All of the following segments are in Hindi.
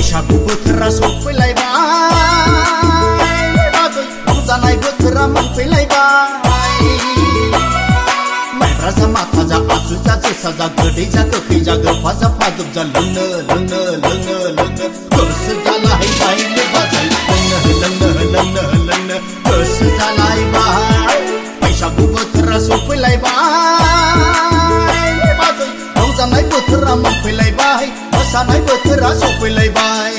बैसागु बोथोरा सफैलायबाय बाजै रंजानाय बोथोरा मोनफैलायबाय माइब्रा जा माथा जा आसु जा जोसा जा गोदै जा गोखै जा गोफा जा फादुब जा लोंनो लोंनो लोंनो लोंनो गोसो जालायबाय बाजै लोंनो गोसो जालायबाय बैसागु बोथोरा सफैलायबाय बाजै रंजानाय बोथोरा मोनफैलायबाय मोसानाय बोथोरा सफैलायबाय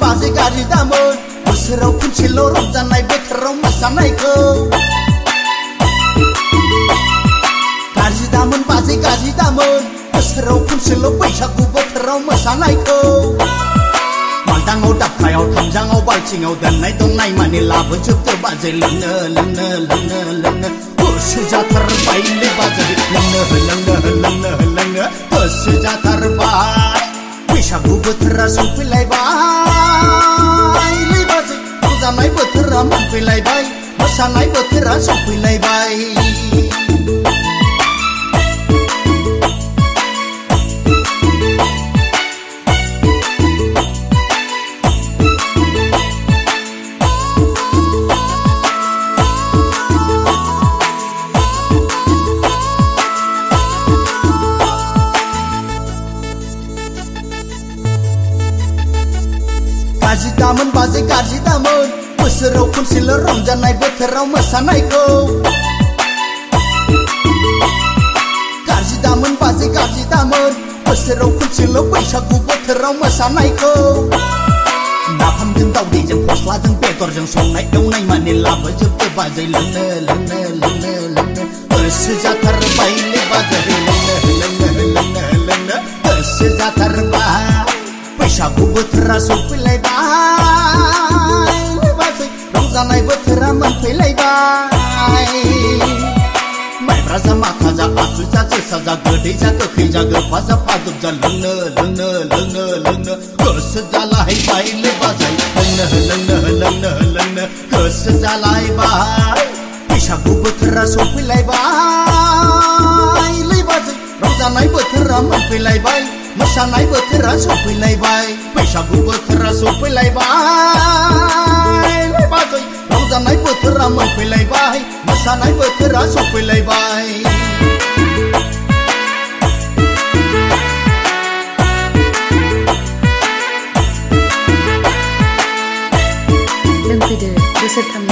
बाजै गारि दामोन बोसोराव खनसेल' रंजानाय बोथोराव मोसानायखौ गारि दामोन बाजै गारि दामोन बोसोराव खनसेल' बैसागु बोथोराव मोसानायखौ मालदाङाव दाबखायाव थामजाङाव बाल्थिङाव दोननाय दंनाय माने लाबोजोबदो बाजै लोंनो लोंनो लोंनो लोंनो गोसो जाथारबायलै बाजै लोंनो लोंनो लोंनो लोंनो गोसो जाथारबाय बैसागु बोथोरा सफैलायबाय बाजै रंजानाय बोथोरा मोनफैलायबाय मोसानाय बोथोरा सफैलायबाय गाज्रि दामोन बाजै गाज्रि दामोन बोसोराव खनसेल' रंजानाय बोथोराव मोसानायखौ गाज्रि दामोन बाजै गाज्रि दामोन बोसोराव खनसेल' बैसागु बोथोराव मोसानायखौ नाफामजों दावदैजों फस्लाजों बेदरजों संनाय एवनाय माने लाबोजोबदो बाजै लोंनो लोंनो लोंनो लोंनो गोसो जाथारबायलै बाजै लोंनो लोंनो लोंनो लोंनो गोसो जाथारबाय बैसागु बोथोरा सफैलायबाय बाजै रंजानाय बोथोरा मोनफैलायबाय माइब्रा जा माथा जा आसु जा जोसा जा गोदै जा गोखै जा गोफा जा फादुब जा लोंनो लोंनो लोंनो लोंनो गोसो जालायबायलै बाजै लोंनो लोंनो लोंनो लोंनो गोसो जालायबाय बैसागु बोथोरा सफैलायबाय बाजै रंजानाय बोथोरा मोनफैलायबाय मोसानाय बोथोरा सफैलायबाय बैसागु बोथोरा सफैलायबाय बाजै रंजानाय बोथोरा मोनफैलायबाय मोसानाय बोथोरा सफैलायबाय लोंफैदो बोसोरथाम